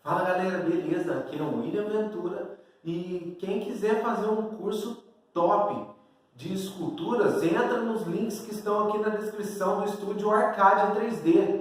Fala galera, beleza? Aqui é o William Ventura e quem quiser fazer um curso top de esculturas, entra nos links que estão aqui na descrição do Estúdio Arcadia 3D.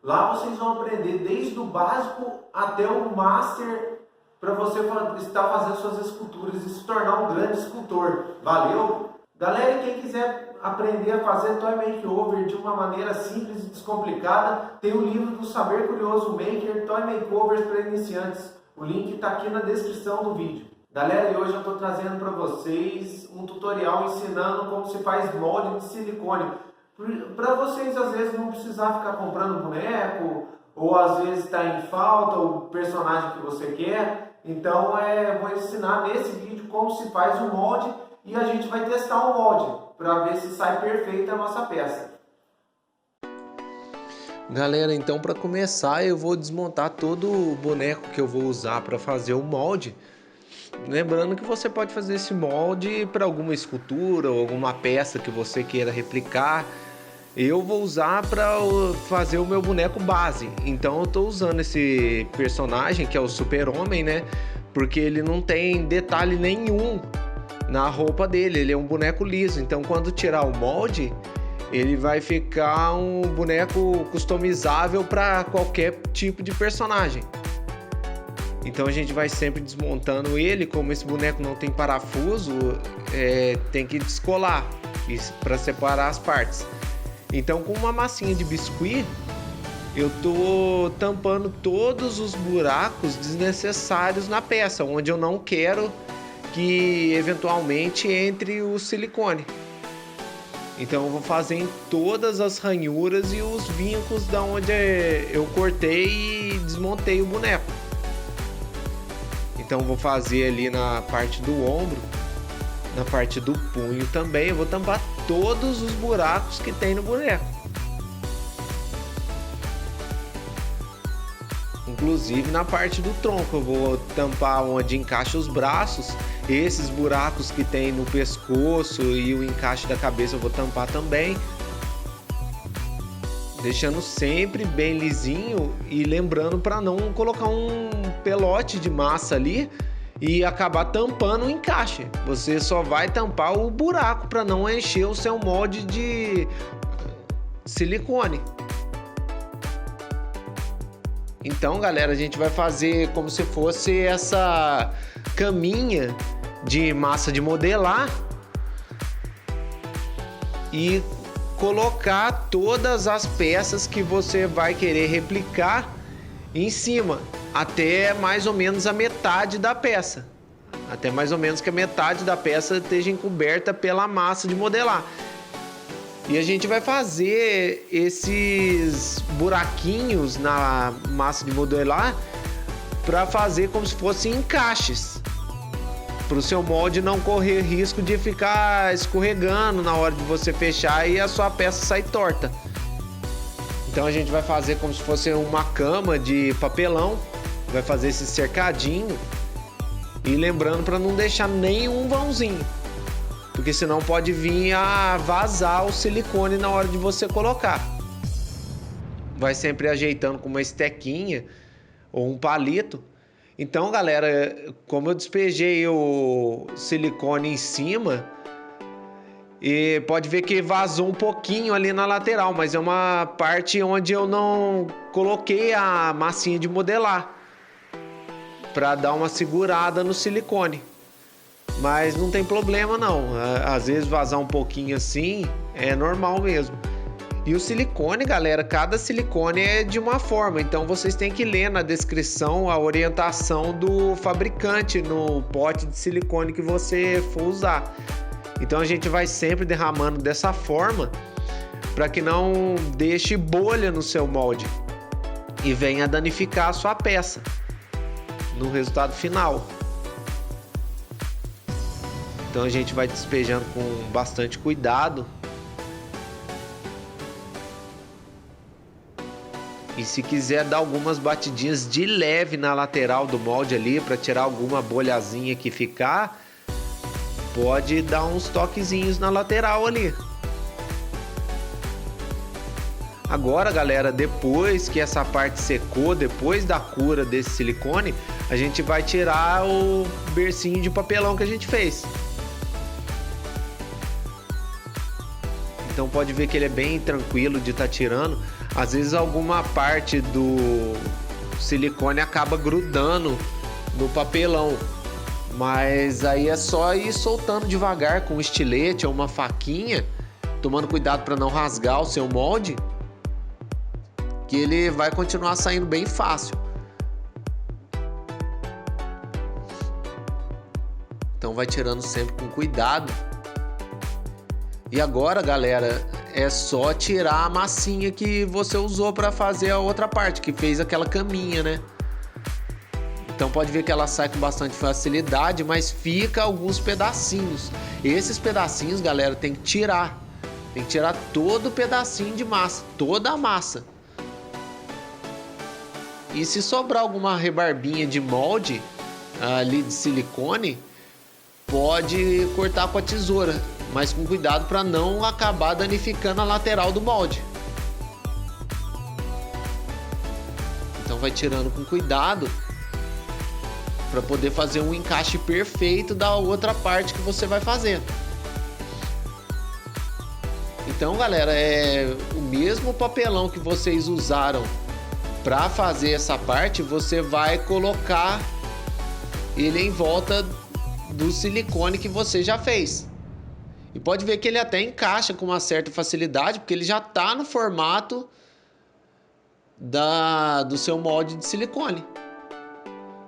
Lá vocês vão aprender desde o básico até o Master para você estar fazendo suas esculturas e se tornar um grande escultor. Valeu? Galera, quem quiser aprender a fazer toy makeover de uma maneira simples e descomplicada, tem o livro do Saber Curioso Maker, Toy Makeovers para Iniciantes. O link está aqui na descrição do vídeo. Galera, e hoje eu estou trazendo para vocês um tutorial ensinando como se faz molde de silicone. Para vocês, às vezes, não precisar ficar comprando boneco, ou às vezes está em falta o personagem que você quer. Então, vou ensinar nesse vídeo como se faz o molde e a gente vai testar o molde para ver se sai perfeita a nossa peça. Galera, então para começar eu vou desmontar todo o boneco que eu vou usar para fazer o molde. Lembrando que você pode fazer esse molde para alguma escultura ou alguma peça que você queira replicar. Eu vou usar para fazer o meu boneco base. Então eu estou usando esse personagem que é o Super-Homem, né? Porque ele não tem detalhe nenhum na roupa dele, ele é um boneco liso. Então quando tirar o molde, ele vai ficar um boneco customizável para qualquer tipo de personagem. Então a gente vai sempre desmontando ele. Como esse boneco não tem parafuso, tem que descolar para separar as partes. Então, com uma massinha de biscuit, eu tô tampando todos os buracos desnecessários na peça, onde eu não quero que eventualmente entre o silicone. Então eu vou fazer em todas as ranhuras e os vincos da onde eu cortei e desmontei o boneco. Então eu vou fazer ali na parte do ombro, na parte do punho também. Eu vou tampar todos os buracos que tem no boneco. Inclusive na parte do tronco eu vou tampar onde encaixa os braços. Esses buracos que tem no pescoço e o encaixe da cabeça eu vou tampar também. Deixando sempre bem lisinho e lembrando para não colocar um pelote de massa ali e acabar tampando o encaixe. Você só vai tampar o buraco para não encher o seu molde de silicone. Então, galera, a gente vai fazer como se fosse essa caminha de massa de modelar e colocar todas as peças que você vai querer replicar em cima, até mais ou menos a metade da peça. Até mais ou menos que a metade da peça esteja encoberta pela massa de modelar. E a gente vai fazer esses buraquinhos na massa de modelar para fazer como se fossem encaixes, para o seu molde não correr risco de ficar escorregando na hora de você fechar e a sua peça sair torta. Então a gente vai fazer como se fosse uma cama de papelão, vai fazer esse cercadinho e lembrando para não deixar nenhum vãozinho, porque senão pode vir a vazar o silicone na hora de você colocar. Vai sempre ajeitando com uma estequinha ou um palito. Então, galera, como eu despejei o silicone em cima, e pode ver que vazou um pouquinho ali na lateral, mas é uma parte onde eu não coloquei a massinha de modelar para dar uma segurada no silicone. Mas não tem problema não, às vezes vazar um pouquinho assim é normal mesmo. E o silicone, galera, cada silicone é de uma forma, então vocês têm que ler na descrição a orientação do fabricante no pote de silicone que você for usar. Então a gente vai sempre derramando dessa forma para que não deixe bolha no seu molde e venha danificar a sua peça no resultado final. Então a gente vai despejando com bastante cuidado. E se quiser dar algumas batidinhas de leve na lateral do molde ali para tirar alguma bolhazinha que ficar, pode dar uns toquezinhos na lateral ali. Agora, galera, depois que essa parte secou, depois da cura desse silicone, a gente vai tirar o bercinho de papelão que a gente fez. Então pode ver que ele é bem tranquilo de estar tirando. Às vezes alguma parte do silicone acaba grudando no papelão, mas aí é só ir soltando devagar com um estilete ou uma faquinha, tomando cuidado para não rasgar o seu molde, que ele vai continuar saindo bem fácil. Então vai tirando sempre com cuidado. E agora, galera, é só tirar a massinha que você usou para fazer a outra parte, que fez aquela caminha, né? Então pode ver que ela sai com bastante facilidade, mas fica alguns pedacinhos. Esses pedacinhos, galera, tem que tirar. Tem que tirar todo o pedacinho de massa, toda a massa. E se sobrar alguma rebarbinha de molde ali de silicone, pode cortar com a tesoura, mas com cuidado para não acabar danificando a lateral do molde. Então vai tirando com cuidado para poder fazer um encaixe perfeito da outra parte que você vai fazer. Então, galera, é o mesmo papelão que vocês usaram para fazer essa parte, você vai colocar ele em volta do silicone que você já fez. E pode ver que ele até encaixa com uma certa facilidade, porque ele já está no formato do seu molde de silicone.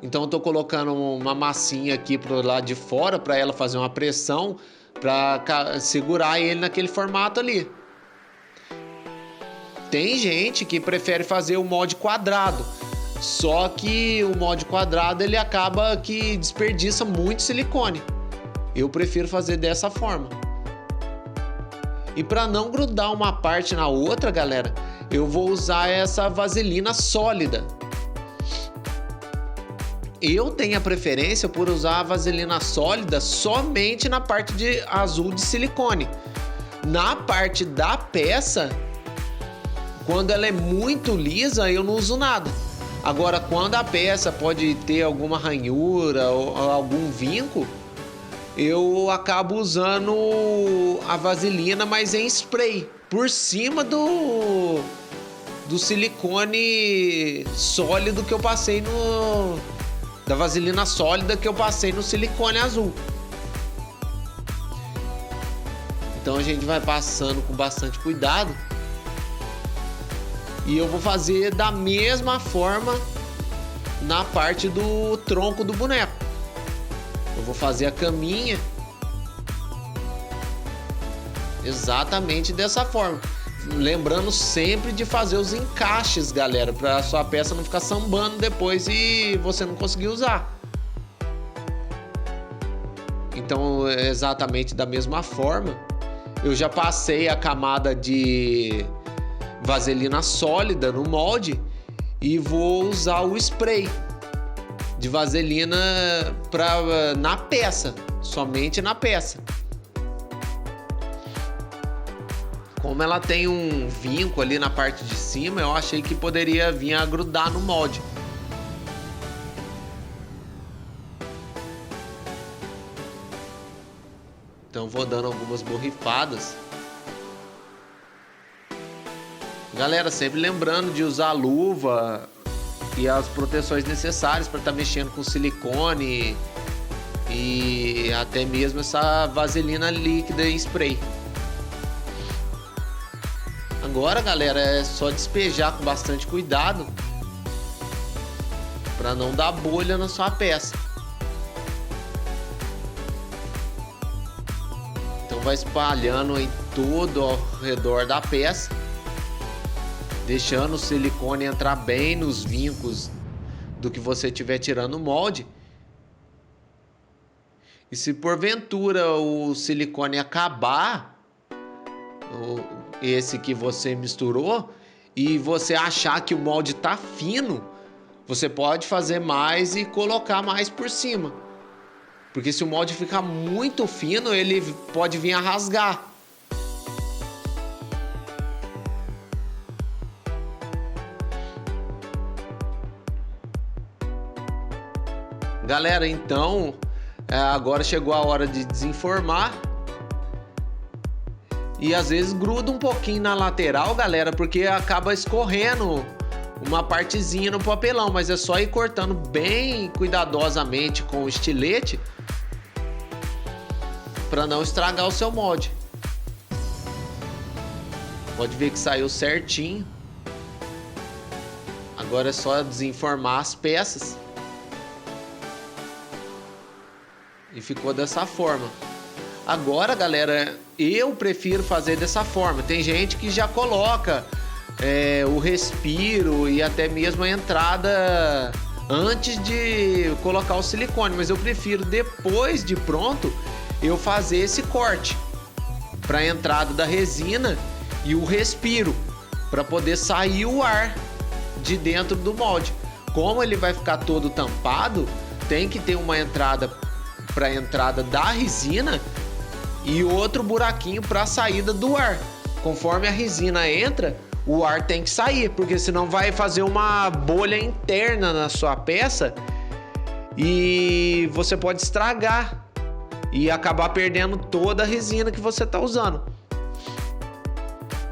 Então eu estou colocando uma massinha aqui pro lado de fora para ela fazer uma pressão para segurar ele naquele formato ali. Tem gente que prefere fazer o molde quadrado, só que o molde quadrado ele acaba que desperdiça muito silicone. Eu prefiro fazer dessa forma. E para não grudar uma parte na outra, galera, eu vou usar essa vaselina sólida. Eu tenho a preferência por usar a vaselina sólida somente na parte de azul de silicone. Na parte da peça, quando ela é muito lisa, eu não uso nada. Agora, quando a peça pode ter alguma ranhura ou algum vinco, eu acabo usando a vaselina, mas em spray, por cima do silicone sólido que eu passei da vaselina sólida que eu passei no silicone azul. Então a gente vai passando com bastante cuidado. E eu vou fazer da mesma forma na parte do tronco do boneco. Eu vou fazer a caminha exatamente dessa forma. Lembrando sempre de fazer os encaixes, galera, para a sua peça não ficar sambando depois e você não conseguir usar. Então, exatamente da mesma forma, eu já passei a camada de vaselina sólida no molde e vou usar o spray de vaselina na peça, somente na peça. Como ela tem um vinco ali na parte de cima, eu achei que poderia vir a grudar no molde. Então vou dando algumas borrifadas. Galera, sempre lembrando de usar a luva e as proteções necessárias para estar mexendo com silicone e até mesmo essa vaselina líquida em spray. Agora, galera, é só despejar com bastante cuidado para não dar bolha na sua peça. Então vai espalhando em todo ao redor da peça, deixando o silicone entrar bem nos vincos do que você estiver tirando o molde. E se porventura o silicone acabar, esse que você misturou, e você achar que o molde tá fino, você pode fazer mais e colocar mais por cima. Porque se o molde ficar muito fino, ele pode vir a rasgar. Galera, então agora chegou a hora de desenformar. E às vezes gruda um pouquinho na lateral, galera, porque acaba escorrendo uma partezinha no papelão, mas é só ir cortando bem cuidadosamente com o estilete para não estragar o seu molde. Pode ver que saiu certinho. Agora é só desenformar as peças. E ficou dessa forma. Agora, galera, eu prefiro fazer dessa forma. Tem gente que já coloca o respiro e até mesmo a entrada antes de colocar o silicone, mas eu prefiro, depois de pronto, eu fazer esse corte para a entrada da resina e o respiro, para poder sair o ar de dentro do molde. Como ele vai ficar todo tampado, tem que ter uma entrada para a entrada da resina e outro buraquinho para a saída do ar. Conforme a resina entra, o ar tem que sair, porque senão vai fazer uma bolha interna na sua peça e você pode estragar e acabar perdendo toda a resina que você está usando.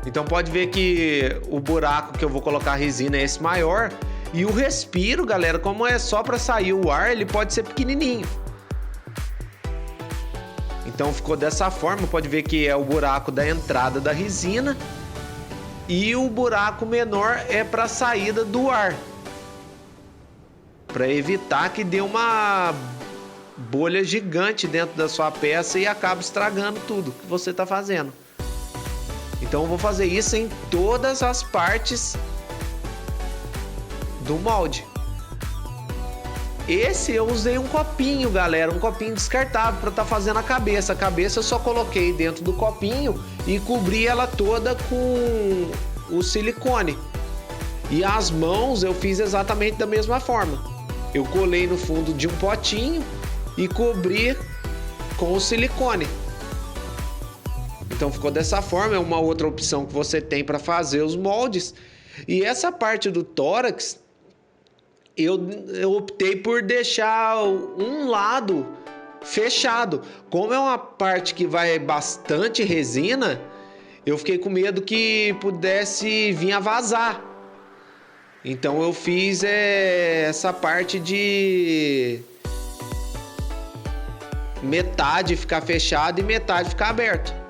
Então pode ver que o buraco que eu vou colocar a resina é esse maior, e o respiro, galera, como é só para sair o ar, ele pode ser pequenininho. Então ficou dessa forma, pode ver que é o buraco da entrada da resina e o buraco menor é para a saída do ar, para evitar que dê uma bolha gigante dentro da sua peça e acabe estragando tudo que você está fazendo. Então eu vou fazer isso em todas as partes do molde. Esse eu usei um copinho, galera, um copinho descartável para estar fazendo a cabeça. A cabeça eu só coloquei dentro do copinho e cobri ela toda com o silicone. E as mãos eu fiz exatamente da mesma forma. Eu colei no fundo de um potinho e cobri com o silicone. Então ficou dessa forma, é uma outra opção que você tem para fazer os moldes. E essa parte do tórax, eu optei por deixar um lado fechado. Como é uma parte que vai bastante resina, eu fiquei com medo que pudesse vir a vazar. Então eu fiz essa parte de metade ficar fechado e metade ficar aberto.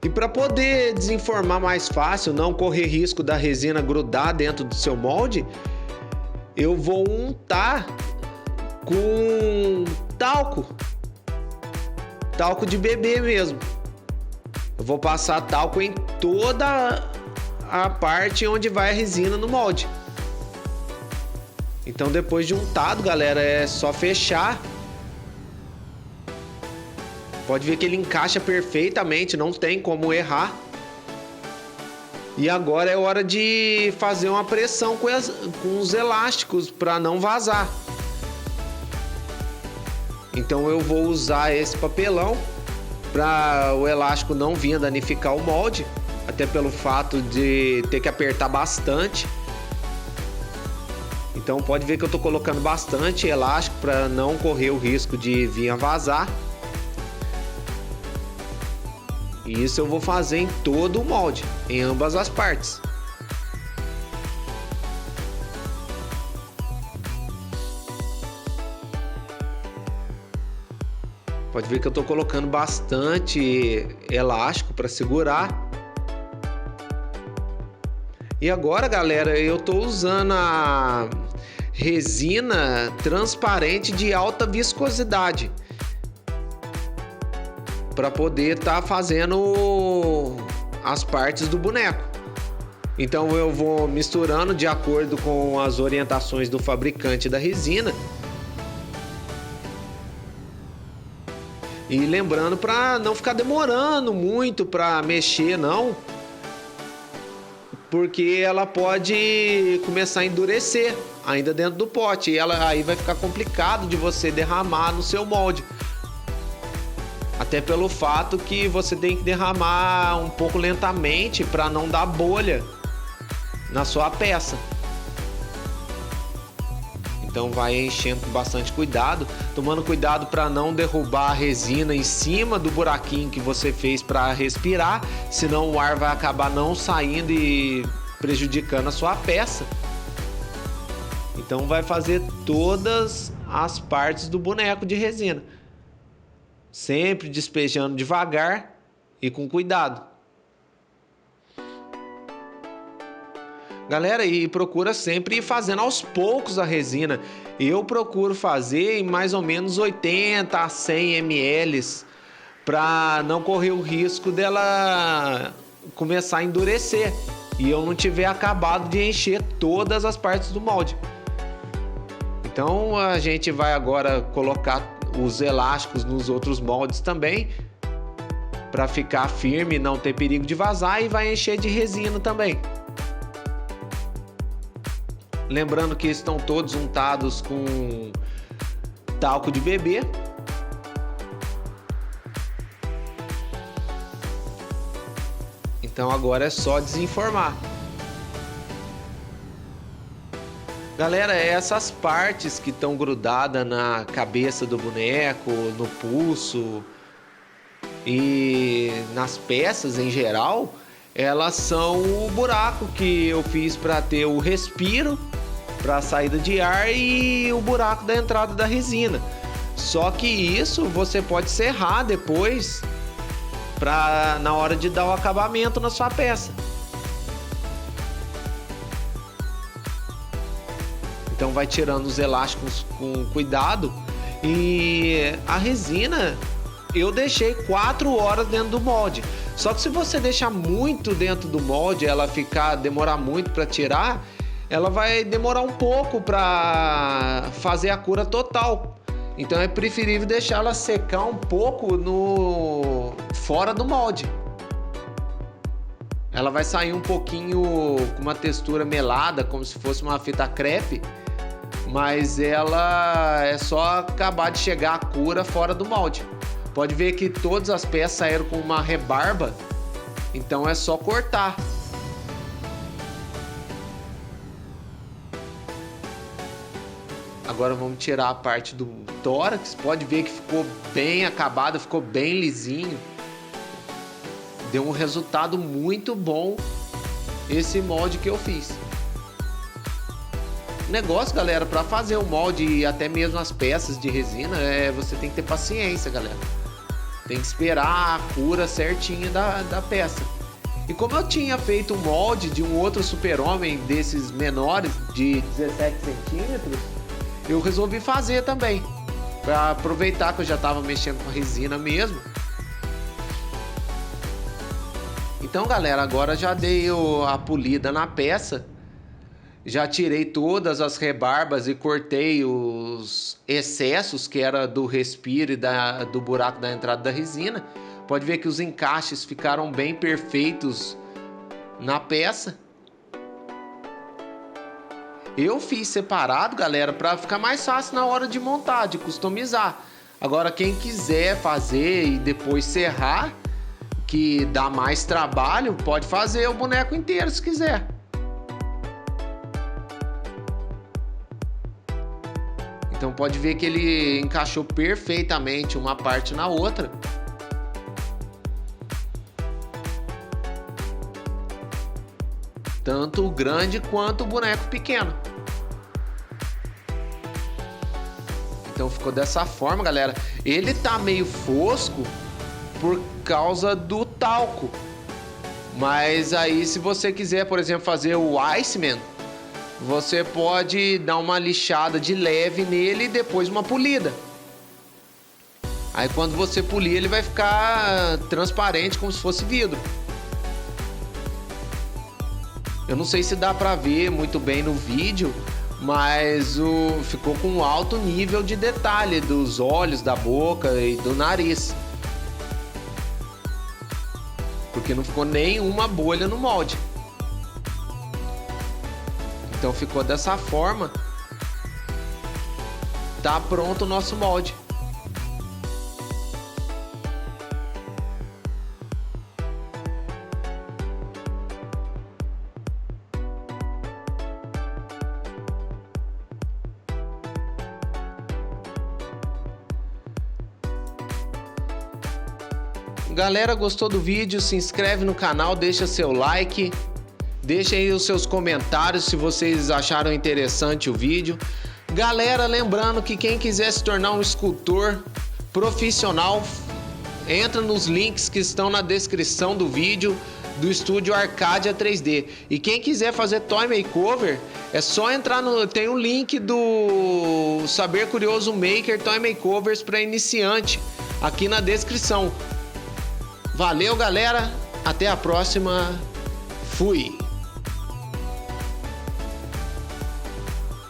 E para poder desenformar mais fácil, não correr risco da resina grudar dentro do seu molde, eu vou untar com talco de bebê mesmo. Eu vou passar talco em toda a parte onde vai a resina no molde. Então depois de untado, galera, é só fechar. Pode ver que ele encaixa perfeitamente, não tem como errar. E agora é hora de fazer uma pressão com os elásticos para não vazar. Então eu vou usar esse papelão para o elástico não vir danificar o molde, até pelo fato de ter que apertar bastante. Então pode ver que eu estou colocando bastante elástico para não correr o risco de vir a vazar. E isso eu vou fazer em todo o molde, em ambas as partes. Pode ver que eu estou colocando bastante elástico para segurar. E agora, galera, eu estou usando a resina transparente de alta viscosidade para poder estar fazendo as partes do boneco. Então eu vou misturando de acordo com as orientações do fabricante da resina. E lembrando para não ficar demorando muito para mexer, não, porque ela pode começar a endurecer ainda dentro do pote e aí vai ficar complicado de você derramar no seu molde. Até pelo fato que você tem que derramar um pouco lentamente para não dar bolha na sua peça. Então vai enchendo com bastante cuidado, tomando cuidado para não derrubar a resina em cima do buraquinho que você fez para respirar, senão o ar vai acabar não saindo e prejudicando a sua peça. Então vai fazer todas as partes do boneco de resina, sempre despejando devagar e com cuidado. Galera, e procura sempre ir fazendo aos poucos a resina. Eu procuro fazer em mais ou menos 80 a 100 ml para não correr o risco dela começar a endurecer e eu não tiver acabado de encher todas as partes do molde. Então a gente vai agora colocar os elásticos nos outros moldes também para ficar firme e não ter perigo de vazar, e vai encher de resina também. Lembrando que estão todos untados com talco de bebê. Então agora é só desenformar. Galera, essas partes que estão grudadas na cabeça do boneco, no pulso e nas peças em geral, elas são o buraco que eu fiz para ter o respiro, para a saída de ar, e o buraco da entrada da resina. Só que isso você pode serrar depois para na hora de dar o acabamento na sua peça. Então vai tirando os elásticos com cuidado. E a resina eu deixei 4 horas dentro do molde. Só que se você deixar muito dentro do molde, ela demorar muito para tirar, ela vai demorar um pouco para fazer a cura total. Então é preferível deixar ela secar um pouco fora do molde. Ela vai sair um pouquinho com uma textura melada, como se fosse uma fita crepe, mas ela é só acabar de chegar a cura fora do molde. Pode ver que todas as peças saíram com uma rebarba, então é só cortar. Agora vamos tirar a parte do tórax. Pode ver que ficou bem acabado, ficou bem lisinho. Deu um resultado muito bom esse molde que eu fiz. O negócio, galera, para fazer o molde e até mesmo as peças de resina, você tem que ter paciência, galera. Tem que esperar a cura certinha da peça. E como eu tinha feito um molde de um outro super-homem desses menores, de 17 centímetros, eu resolvi fazer também, para aproveitar que eu já estava mexendo com resina mesmo. Então, galera, agora já dei a polida na peça, já tirei todas as rebarbas e cortei os excessos que era do respiro e do buraco da entrada da resina. Pode ver que os encaixes ficaram bem perfeitos na peça. Eu fiz separado, galera, para ficar mais fácil na hora de montar, de customizar. Agora, quem quiser fazer e depois serrar, que dá mais trabalho, pode fazer o boneco inteiro se quiser. Então pode ver que ele encaixou perfeitamente uma parte na outra. Tanto o grande quanto o boneco pequeno. Então ficou dessa forma, galera. Ele tá meio fosco por causa do talco. Mas aí, se você quiser, por exemplo, fazer o Iceman, você pode dar uma lixada de leve nele e depois uma polida. Aí quando você polir, ele vai ficar transparente, como se fosse vidro. Eu não sei se dá pra ver muito bem no vídeo, mas ficou com um alto nível de detalhe dos olhos, da boca e do nariz. Porque não ficou nenhuma bolha no molde. Então ficou dessa forma. Tá pronto o nosso molde. Galera, gostou do vídeo? Se inscreve no canal, deixa seu like, deixa aí os seus comentários se vocês acharam interessante o vídeo. Galera, lembrando que quem quiser se tornar um escultor profissional, entra nos links que estão na descrição do vídeo do estúdio Arcadia 3D. E quem quiser fazer toy makeover, é só entrar no... tem um link do Saber Curioso Maker Toy Makeovers para iniciante aqui na descrição. Valeu, galera. Até a próxima. Fui.